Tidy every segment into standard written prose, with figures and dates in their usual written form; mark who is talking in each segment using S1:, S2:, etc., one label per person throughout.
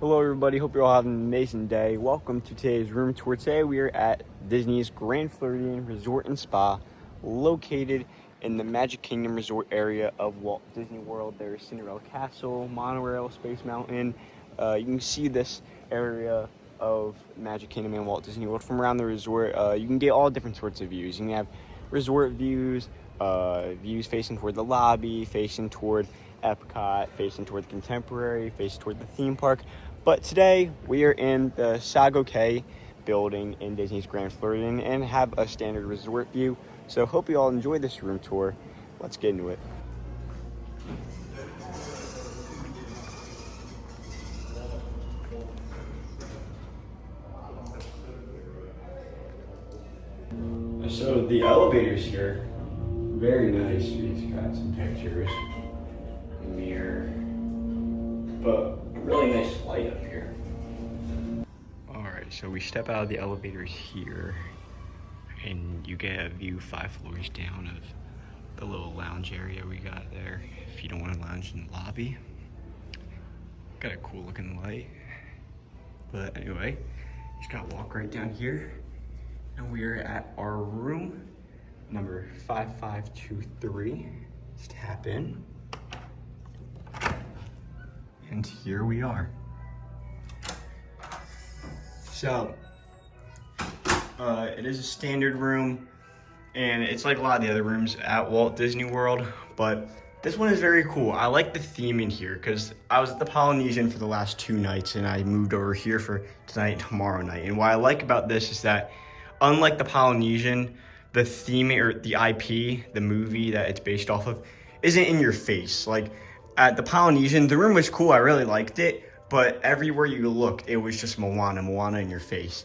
S1: Hello everybody, hope you're all having an amazing day. Welcome to today's room tour. Today we are at Disney's Grand Floridian Resort and Spa, located in the Magic Kingdom Resort area of Walt Disney World. There's Cinderella Castle, monorail, Space Mountain. You can see this area of Magic Kingdom and Walt Disney World from around the resort. You can get all different sorts of views. You can have resort views, views facing toward the lobby, facing toward Epcot, facing toward the Contemporary, facing toward the theme park. But today we are in the Sago Cay building in Disney's Grand Floridian and have a standard resort view. So hope you all enjoy this room tour. Let's get into it. So the elevators here, very nice. It's got some pictures, mirror, but really nice light up here. All right, so we step out of the elevators here and you get a view 5 floors down of the little lounge area we got there if you don't want to lounge in the lobby. Got a cool looking light. But anyway, just gotta walk right down here and we are at our room number 5523. Let's tap in. And here we are. So, it is a standard room, and it's like a lot of the other rooms at Walt Disney World, but this one is very cool. I like the theme in here, because I was at the Polynesian for the last 2 nights, and I moved over here for tonight and tomorrow night. And what I like about this is that, unlike the Polynesian, the theme, or the IP, the movie that it's based off of, isn't in your face. Like, at the Polynesian, the room was cool, I really liked it, but everywhere you look, it was just Moana in your face.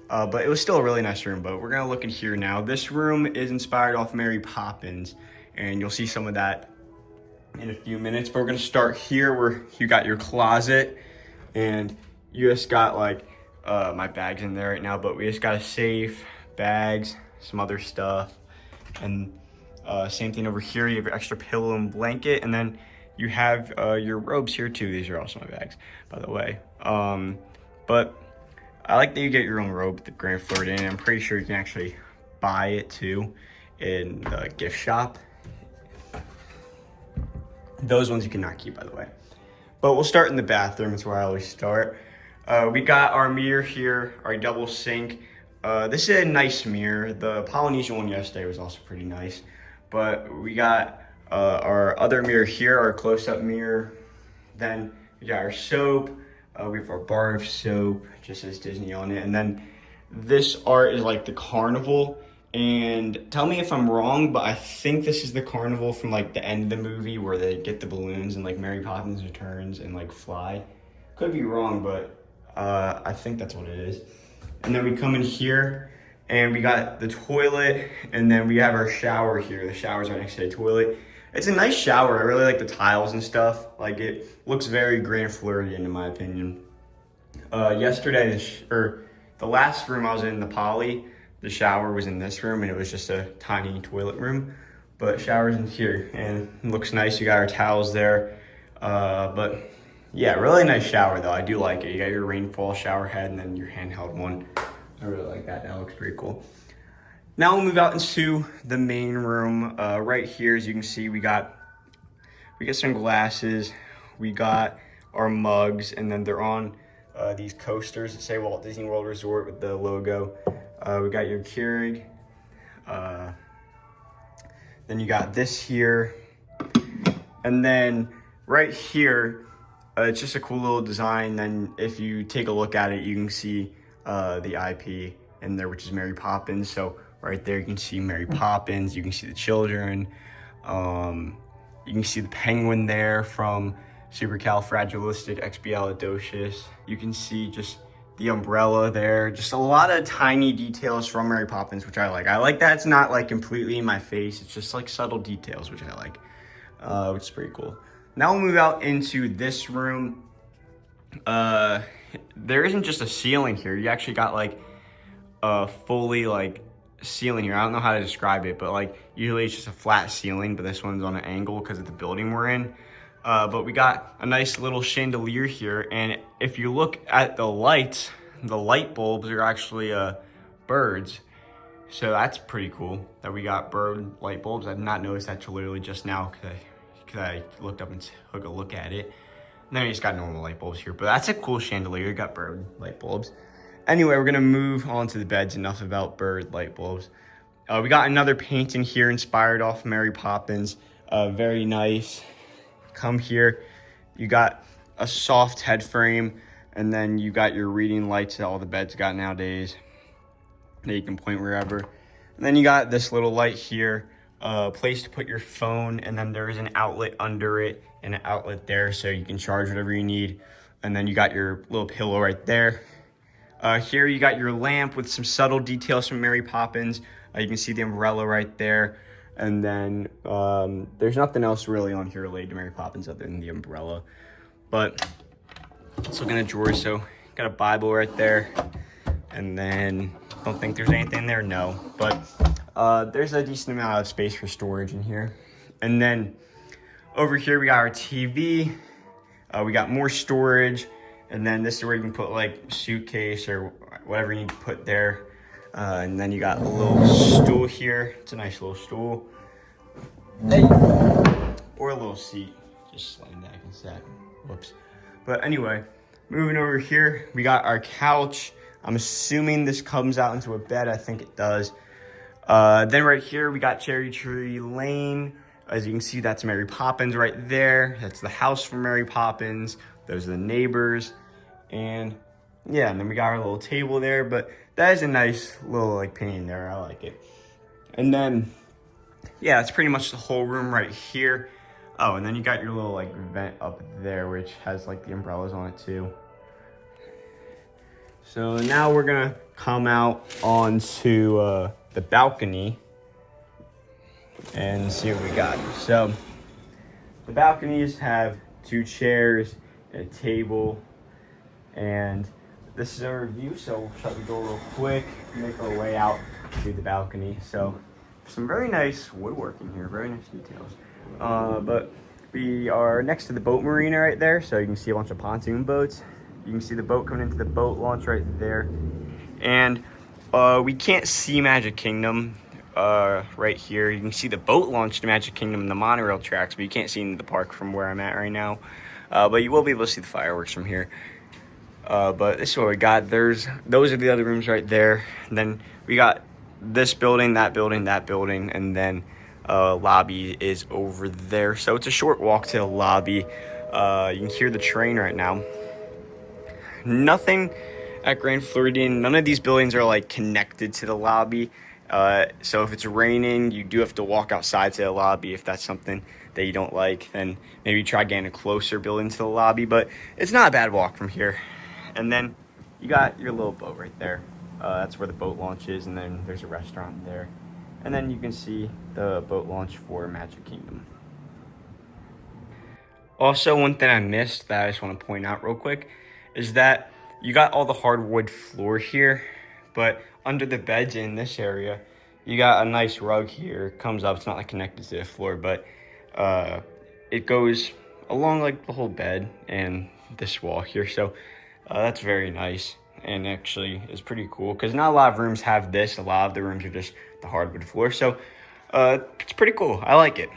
S1: But it was still a really nice room, but we're gonna look in here now. This room is inspired off Mary Poppins, and you'll see some of that in a few minutes, but we're gonna start here where you got your closet, and you just got like, my bag's in there right now, but we just got a safe, bags, some other stuff, and same thing over here, you have your extra pillow and blanket, and then you have your robes here too. These are also my bags, by the way. But I like that you get your own robe at the Grand Floridian. I'm pretty sure you can actually buy it too in the gift shop. Those ones you cannot keep, by the way. But we'll start in the bathroom. It's where I always start. We got our mirror here, our double sink. This is a nice mirror. The Polynesian one yesterday was also pretty nice. But we got our other mirror here, our close-up mirror. Then we got our soap. We have our bar of soap, just says Disney on it. And then this art is like the carnival. And tell me if I'm wrong, but I think this is the carnival from like the end of the movie where they get the balloons and like Mary Poppins returns and like fly. Could be wrong, but I think that's what it is. And then we come in here and we got the toilet, and then we have our shower here. The shower's right next to the toilet. It's a nice shower. I really like the tiles and stuff. Like, it looks very Grand Floridian in my opinion. Yesterday, or the last room I was in, the Poly, the shower was in this room and it was just a tiny toilet room. But shower's in here and it looks nice. You got our towels there. But yeah, really nice shower though. I do like it. You got your rainfall shower head and then your handheld one. I really like that. That looks pretty cool. Now we'll move out into the main room. Right here, as you can see, we got some glasses, we got our mugs, and then they're on these coasters that say Walt Disney World Resort with the logo. We got your Keurig. Then you got this here. And then right here, it's just a cool little design. Then if you take a look at it, you can see the IP in there, which is Mary Poppins. So right there, you can see Mary Poppins, you can see the children, you can see the penguin there from Supercalifragilisticexpialidocious. You can see just the umbrella there, just a lot of tiny details from Mary Poppins, which I like. I like that it's not like completely in my face, it's just like subtle details, which I like, which is pretty cool. Now we'll move out into this room. There isn't just a ceiling here, you actually got like a fully like ceiling here. I don't know how to describe it, but like usually it's just a flat ceiling, but this one's on an angle because of the building we're in. But we got a nice little chandelier here, and if you look at the lights, the light bulbs are actually birds. So that's pretty cool that we got bird light bulbs. I did not notice that till literally just now because I looked up and took a look at it. And then we just got normal light bulbs here, but that's a cool chandelier. You got bird light bulbs. Anyway, we're gonna move on to the beds. Enough about bird light bulbs. We got another painting here inspired off Mary Poppins. Very nice. Come here. You got a soft head frame, and then you got your reading lights that all the beds got nowadays that you can point wherever. And then you got this little light here, a place to put your phone, and then there is an outlet under it and an outlet there so you can charge whatever you need. And then you got your little pillow right there. Here you got your lamp with some subtle details from Mary Poppins. You can see the umbrella right there. And then there's nothing else really on here related to Mary Poppins other than the umbrella. But let's look in a drawer. So got a Bible right there. And then don't think there's anything there, no. But there's a decent amount of space for storage in here. And then over here we got our TV. We got more storage. And then this is where you can put like suitcase or whatever you need to put there. And then you got a little stool here. It's a nice little stool. Hey. Or a little seat. Just sliding back and set. Whoops. But anyway, moving over here, we got our couch. I'm assuming this comes out into a bed. I think it does. Then right here, we got Cherry Tree Lane. As you can see, that's Mary Poppins right there. That's the house from Mary Poppins. Those are the neighbors. And yeah, and then we got our little table there. But that is a nice little like painting there. I like it. And then, yeah, that's pretty much the whole room right here. Oh, and then you got your little like vent up there, which has like the umbrellas on it too. So now we're gonna come out onto the balcony and see what we got. So the balconies have 2 chairs, a table, and this is our view. So we'll shut the door real quick, make our way out to the balcony. So some very nice woodworking here, very nice details. But we are next to the boat marina right there, so you can see a bunch of pontoon boats. You can see the boat coming into the boat launch right there. And we can't see Magic Kingdom right here. You can see the boat launch to Magic Kingdom and the monorail tracks, but you can't see into the park from where I'm at right now. But you will be able to see the fireworks from here. But this is what we got. Those are the other rooms right there. And then we got this building, that building, that building, and then lobby is over there. So it's a short walk to the lobby. You can hear the train right now. Nothing at Grand Floridian. None of these buildings are like connected to the lobby. So if it's raining, you do have to walk outside to the lobby. If that's something that you don't like, then maybe try getting a closer building to the lobby. But it's not a bad walk from here. And then you got your little boat right there. That's where the boat launch is, and then there's a restaurant there. And then you can see the boat launch for Magic Kingdom. Also, one thing I missed that I just want to point out real quick is that you got all the hardwood floor here, but under the beds in this area, you got a nice rug here. It comes up, it's not like connected to the floor, but it goes along like the whole bed and this wall here. So that's very nice and actually is pretty cool because not a lot of rooms have this. A lot of the rooms are just the hardwood floor. So it's pretty cool. I like it.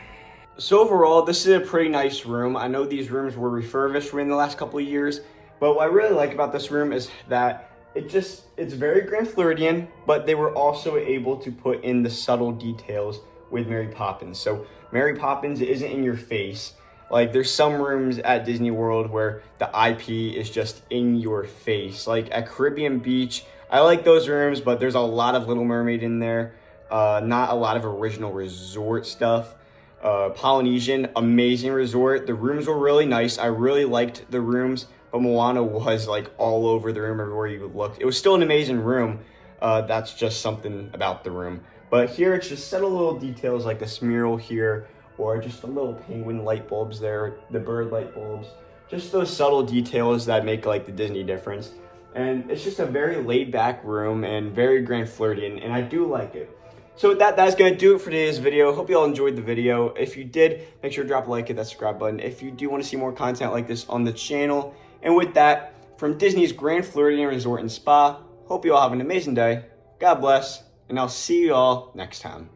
S1: So overall, this is a pretty nice room. I know these rooms were refurbished within the last couple of years, but what I really like about this room is that it's very Grand Floridian, but they were also able to put in the subtle details with Mary Poppins. So Mary Poppins isn't in your face. Like there's some rooms at Disney World where the IP is just in your face. Like at Caribbean Beach, I like those rooms, but there's a lot of Little Mermaid in there. Not a lot of original resort stuff. Polynesian, amazing resort. The rooms were really nice. I really liked the rooms, but Moana was like all over the room everywhere you looked. It was still an amazing room. That's just something about the room. But here it's just subtle little details like this mural here, or just the little penguin light bulbs there, the bird light bulbs. Just those subtle details that make like the Disney difference. And it's just a very laid back room and very Grand Floridian, and I do like it. So that's going to do it for today's video. Hope you all enjoyed the video. If you did, make sure to drop a like, hit that subscribe button if you do want to see more content like this on the channel. And with that, for from Disney's Grand Floridian Resort and Spa. Hope you all have an amazing day. God bless, and I'll see you all next time.